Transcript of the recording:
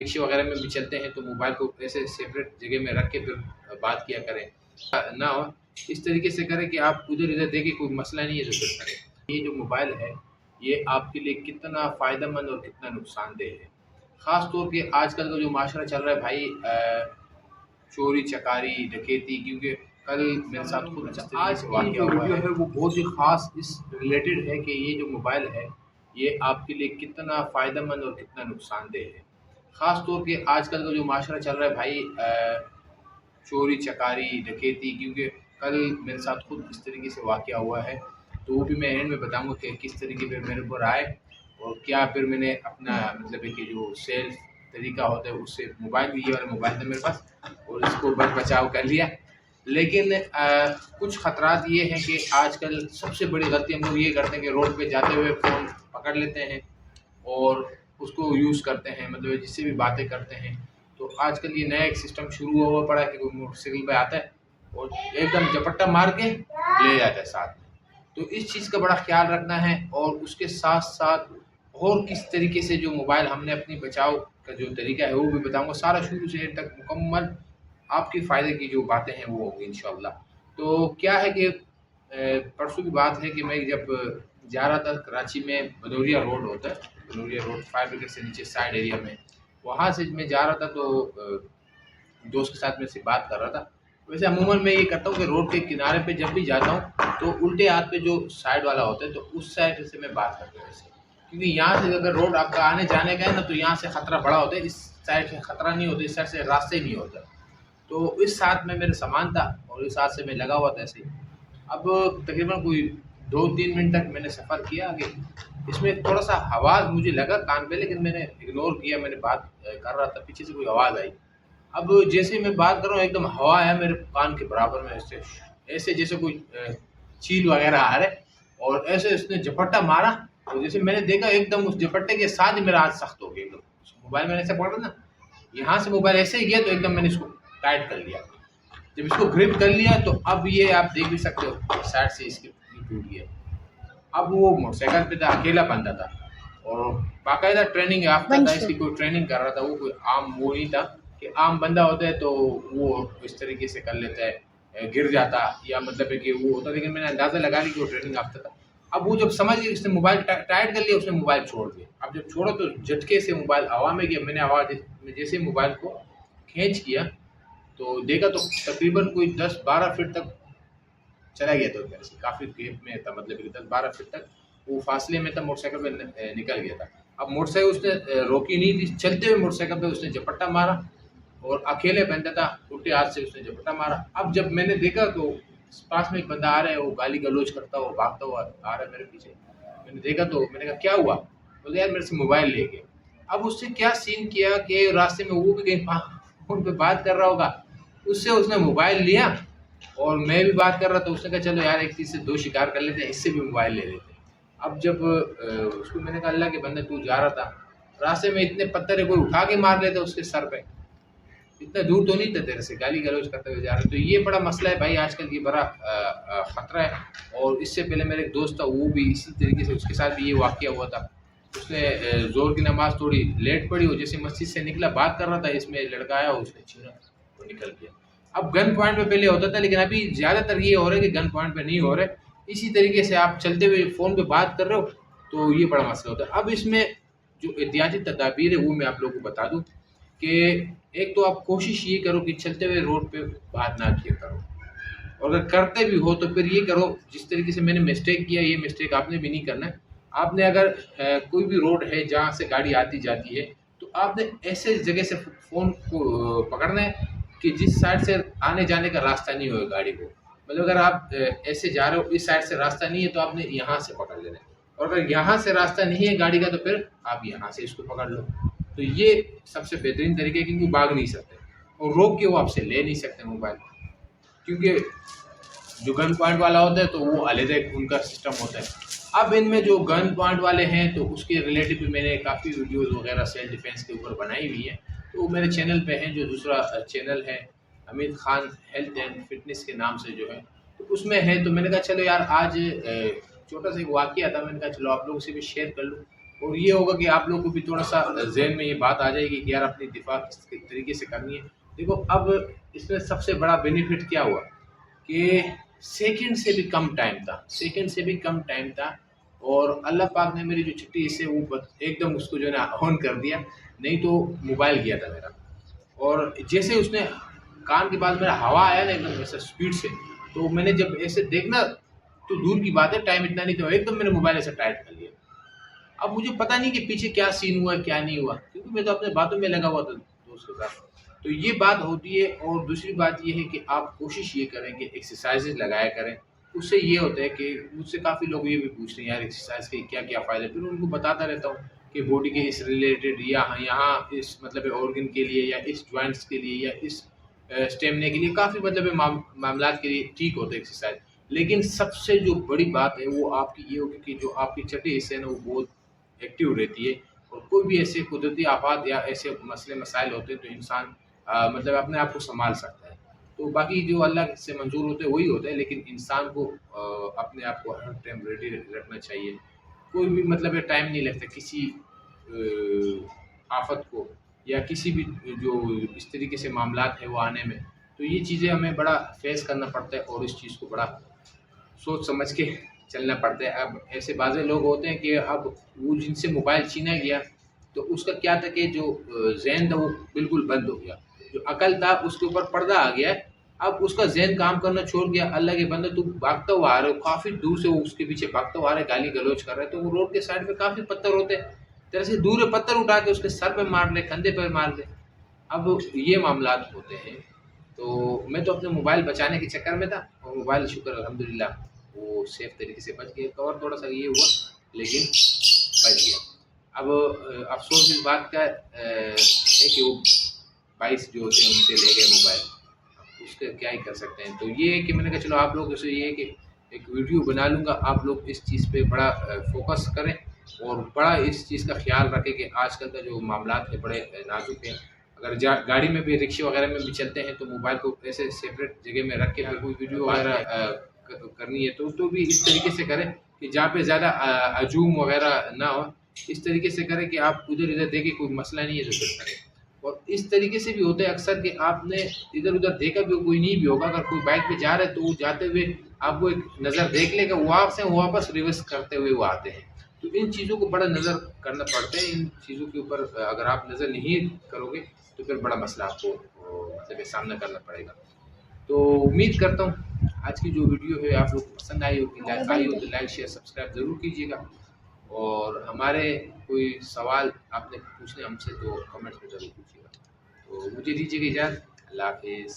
रिक्शे वगैरह में भी चलते हैं तो मोबाइल को ऐसे सेपरेट जगह में रख के फिर बात किया करें। ना हो इस तरीके से करें कि आप उधर-इधर देखें, कोई मसला नहीं है तो फिर करें। ये जो मोबाइल है, ये आपके लिए कितना फ़ायदेमंद और कितना नुकसानदेह है। ख़ास तौर पे आजकल का जो माशरा चल रहा है भाई, चोरी चकारी डकैती, क्योंकि कल मेरे साथ खुद इस तरीके से वाक़या हुआ है, वो बहुत ही ख़ास इस रिलेटेड है कि ये जो मोबाइल है, ये आपके लिए कितना फ़ायदेमंद और कितना नुकसानदेह है। ख़ास तौर पे आजकल का जो माशरा चल रहा है भाई, चोरी चकारी डकैती, क्योंकि कल मेरे साथ खुद इस तरीके से वाक़या हुआ है, तो वो भी मैं एंड में बताऊँगा कि किस तरीके पे मेरे ऊपर आए और क्या फिर मैंने अपना मतलब है कि जो सेल्फ तरीका होता है उससे मोबाइल भी, ये वाला मोबाइल था मेरे पास और इसको बच बचाव कर लिया। लेकिन कुछ ख़तरात ये हैं कि आजकल सबसे बड़ी गलती हम लोग ये करते हैं कि रोड पे जाते हुए फ़ोन पकड़ लेते हैं और उसको यूज़ करते हैं, मतलब जिससे भी बातें करते हैं। तो आजकल ये नया एक सिस्टम शुरू हुआ पड़ा है कि कोई मोटरसाइकिल पे आता है और एकदम झपट्टा मार के ले जाता है साथ में। तो इस चीज़ का बड़ा ख़्याल रखना है और उसके साथ-साथ और किस तरीके से जो मोबाइल हमने अपनी बचाव का जो तरीका है वो भी बताऊँगा। सारा शुरू से एंड तक मुकम्मल आपके फ़ायदे की जो बातें हैं वो होंगी इंशाअल्लाह। तो क्या है कि परसों की बात है कि मैं जब जा रहा था कराची में, भदौरिया रोड होता है, भदौरिया रोड फायर ब्रिगेड से नीचे साइड एरिया में, वहाँ से मैं जा रहा था तो दोस्त के साथ में से बात कर रहा था। वैसे अमूमन मैं ये करता हूँ कि रोड के किनारे पे जब भी जाता हूँ तो उल्टे हाथ पे जो साइड वाला होता है तो उस साइड से मैं बात करता हूँ ऐसे। क्योंकि यहाँ से अगर रोड आपका आने जाने का है ना तो यहाँ से खतरा बड़ा होता है, इस साइड से खतरा नहीं होता, इस साइड से रास्ते नहीं होता। तो इस साथ में मेरा सामान था और इस हाथ से मैं लगा हुआ था ऐसे ही। अब तकरीबन कोई 2-3 मिनट तक मैंने सफ़र किया आगे। इसमें थोड़ा-सा आवाज़ मुझे लगा कान पे, लेकिन मैंने इग्नोर किया, मैंने बात कर रहा था, पीछे से कोई आवाज़ आई। अब जैसे ही मैं बात कर रहा हूँ एकदम हवा आया मेरे कान के बराबर में, ऐसे ऐसे जैसे कोई चील वग़ैरह आ रहा है और ऐसे उसने झपट्टा मारा और जैसे मैंने देखा एकदम उस झपट्टे के साथ ही मेरा हाथ सख्त हो गया एकदम। मोबाइल मैंने ऐसे पकड़ा ना, यहाँ से मोबाइल ऐसे ही गया तो एकदम मैंने इसको टाइट कर लिया। जब इसको ग्रिप कर लिया तो अब ये आप देख भी सकते हो साइड से इसकी ये टूट गया। अब वो मोटरसाइकिल पे था, अकेला बंदा था और बाकायदा ट्रेनिंग याफ्ता था, इसकी कोई ट्रेनिंग कर रहा था, वो कोई आम वो नहीं था कि आम बंदा होता है तो वो इस तरीके से कर लेता है, गिर जाता या मतलब है कि वो होता, लेकिन मैंने अंदाज़ा लगा लिया कि वो ट्रेनिंग याफ्ता था। अब वो जब समझ गया, इसने मोबाइल टाइट कर लिया, उसने मोबाइल छोड़ दिया। अब जब छोड़ा तो झटके से मोबाइल हवा में गया, मैंने आवाज़ में जैसे मोबाइल को खींच किया तो देखा तो तकरीबन कोई 10-12 फीट तक चला गया था मेरे से, काफ़ी गैप में था, मतलब कि 10-12 फीट तक वो फासले में था, मोटरसाइकिल पे निकल गया था। अब मोटरसाइकिल उसने रोकी नहीं थी, चलते हुए मोटरसाइकिल पे उसने झपट्टा मारा और अकेले बंदा था, उल्टे हाथ से उसने झपट्टा मारा। अब जब मैंने देखा तो पास में एक बंदा आ रहा है, वो गाली-गलौज करता हुआ, भागता हुआ आ रहा है मेरे पीछे। मैंने देखा तो मैंने कहा क्या हुआ? बोले यार मेरे से मोबाइल ले गए। अब उसने क्या सीन किया कि रास्ते में वो भी कहीं फ़ोन पे बात कर रहा होगा, उससे उसने मोबाइल लिया और मैं भी बात कर रहा था। उसने कहा चलो यार एक चीज़ से दो शिकार कर लेते हैं, इससे भी मोबाइल ले लेते हैं। अब जब उसको मैंने कहा अल्लाह के बंदे तू जा रहा था, रास्ते में इतने पत्थर है, कोई उठा के मार लेता उसके सर पे, इतना दूर तो नहीं था तेरे से, गाली गलौज करते हुए जा रहे। तो ये बड़ा मसला है भाई आजकल, ये बड़ा ख़तरा है। और इससे पहले मेरा एक दोस्त था, वो भी इसी तरीके से उसके साथ भी ये वाक़या हुआ था। उसने ज़ोर की नमाज़ थोड़ी लेट पढ़ी और जैसे मस्जिद से निकला बात कर रहा था, इसमें लड़का आया उसने छीना वो निकल गया। अब गन पॉइंट पे पहले होता था, लेकिन अभी ज़्यादातर ये हो रहा है कि गन पॉइंट पे नहीं हो रहा है। इसी तरीके से आप चलते हुए फ़ोन पे बात कर रहे हो, तो ये बड़ा मसला होता है। अब इसमें जो एहतियाती तदाबीर है वो मैं आप लोगों को बता दूँ कि एक तो आप कोशिश ये करो कि चलते हुए रोड पे बात ना किया करो, और अगर करते भी हो तो फिर ये करो जिस तरीके से मैंने मिस्टेक किया, ये मिस्टेक आपने भी नहीं करना है। आपने अगर कोई भी रोड है जहाँ से गाड़ी आती जाती है तो आपने ऐसे जगह से फ़ोन को पकड़ना है कि जिस साइड से आने जाने का रास्ता नहीं होगा गाड़ी को। मतलब अगर आप ऐसे जा रहे हो, इस साइड से रास्ता नहीं है तो आपने यहाँ से पकड़ लेना है, और अगर यहाँ से रास्ता नहीं है गाड़ी का तो फिर आप यहाँ से इसको पकड़ लो। तो ये सबसे बेहतरीन तरीका है, क्योंकि भाग नहीं सकते और रोक के वो आपसे ले नहीं सकते मोबाइल, क्योंकि जो गन पॉइंट वाला होता है तो वो अलग उनका सिस्टम होता है। अब इनमें जो गन पॉइंट वाले हैं तो उसके रिलेटिव भी मैंने काफ़ी वीडियोस वगैरह सेल्फ डिफेंस के ऊपर बनाई हुई हैं, तो वो मेरे चैनल पे हैं। जो दूसरा चैनल है अमीर खान हेल्थ एंड फिटनेस के नाम से जो है, तो उसमें है। तो मैंने कहा चलो यार आज छोटा सा एक वाक़या था, मैंने कहा चलो आप लोगों से भी शेयर कर लूँ। और ये होगा कि आप लोगों को भी थोड़ा-सा ज़हन में ये बात आ जाएगी कि यार अपनी दिफ़ा किस तरीके से करनी है। देखो अब इसमें सबसे बड़ा बेनिफिट क्या हुआ कि सेकंड से भी कम टाइम था और अल्लाह पाक ने मेरी जो चिट्ठी इससे वो एकदम उसको जो है ना ऑन कर दिया, नहीं तो मोबाइल गया था मेरा। और जैसे उसने कान के पास मेरा हवा आया ना एकदम ऐसा स्पीड से, तो मैंने जब ऐसे देखना तो दूर की बात है, टाइम इतना नहीं था, एकदम मैंने मोबाइल ऐसा टाइट कर लिया। अब मुझे पता नहीं कि पीछे क्या सीन हुआ, क्या नहीं हुआ, क्योंकि मैं तो अपने बातों में लगा हुआ था दोस्त के साथ। तो ये बात होती है और दूसरी बात ये है कि आप कोशिश ये करें कि एक्सरसाइज़ेज़ लगाया करें। उससे ये होता है कि मुझसे काफ़ी लोग ये भी पूछते हैं यार एक्सरसाइज़ के क्या-क्या फ़ायदे हैं? फिर उनको बताता रहता हूँ कि बॉडी के इस रिलेटेड या यहाँ इस मतलब ऑर्गन के लिए या इस जॉइंट्स के लिए या इस स्टेमिना के लिए काफ़ी मतलब मामलात के लिए ठीक होता है एक्सरसाइज़। लेकिन सबसे जो बड़ी बात है वो आपकी ये होगी कि जो आपकी छठे हिस्से हैं ना वो बहुत एक्टिव रहती है और कोई भी ऐसे कुदरती आफ़ात या ऐसे मसले मसाइल होते हैं तो इंसान मतलब अपने आप को सँभाल सकता है। तो बाकी जो अल्लाह से मंज़ूर होते हैं वही होता है, लेकिन इंसान को अपने आप को हर टाइम रेडी रखना चाहिए। कोई भी मतलब टाइम नहीं लगता किसी आफ़त को या किसी भी जो इस तरीके से मामलात हैं वो आने में। तो ये चीज़ें हमें बड़ा फ़ेस करना पड़ता है और इस चीज़ को बड़ा सोच समझ के चलना पड़ता है। अब ऐसे बाज़े लोग होते हैं कि अब वो जिनसे मोबाइल छीना गया, तो उसका क्या था कि जो ज़हन था वो बिल्कुल बंद हो गया। जो अकल था उसके ऊपर पर्दा आ गया है, अब उसका ज़हन काम करना छोड़ गया। अल्लाह के बंदे तू भागता हुआ आ रहे हो, काफ़ी दूर से वो उसके पीछे भागता हुआ आ रहा है, गाली-गलौच कर रहा है, तो वो रोड के साइड पे काफ़ी पत्थर होते हैं। तेरे से दूर है पत्थर उठा के उसके सर पे मार ले, कंधे पे मार ले। अब ये मामलात होते हैं। तो मैं तो अपने मोबाइल बचाने के चक्कर में था और मोबाइल शुक्र अल्हम्दुलिल्लाह वो सेफ तरीके से बच गया। कवर थोड़ा-सा ये हुआ लेकिन बच गया। अब अफ़सोस इस बात का है कि वो 22 जो होते हैं उनसे ले गए मोबाइल। अब उसका क्या ही कर सकते हैं। तो ये है कि मैंने कहा चलो आप लोगों से ये है कि एक वीडियो बना लूँगा, आप लोग इस चीज़ पे बड़ा फ़ोकस करें और बड़ा इस चीज़ का ख़्याल रखें कि आजकल का जो मामलात है बड़े नाज़ुक हैं। अगर जा गाड़ी में भी रिक्शे वगैरह में भी चलते हैं तो मोबाइल को ऐसे सेपरेट जगह में रख के अगर कोई वीडियो वगैरह करनी है तो भी इस तरीके से करें कि जहाँ पे ज़्यादा हजूम वगैरह ना हो। इस तरीके से करें कि आप उधर-इधर देखें कोई मसला नहीं है तो फिर करें। और इस तरीके से भी होता है अक्सर कि आपने इधर-उधर देखा भी हो, कोई नहीं भी होगा, अगर कोई बाइक पे जा रहा है तो वो जाते हुए आपको एक नज़र देख लेगा, वहाँ से वापस रिवर्स करते हुए वो आते हैं। तो इन चीज़ों को बड़ा नज़र करना पड़ता है, इन चीज़ों के ऊपर अगर आप नज़र नहीं करोगे तो फिर बड़ा मसला आपको मतलब ये सामना करना पड़ेगा। तो उम्मीद करता हूँ आज की जो वीडियो है आप लोग को पसंद आई होगी, आई हो तो लाइक शेयर सब्सक्राइब ज़रूर कीजिएगा और हमारे कोई सवाल आपने पूछने हमसे तो कमेंट्स में ज़रूर पूछिएगा। तो मुझे दीजिएगा इजाज़त। अल्लाह हाफ़िज़।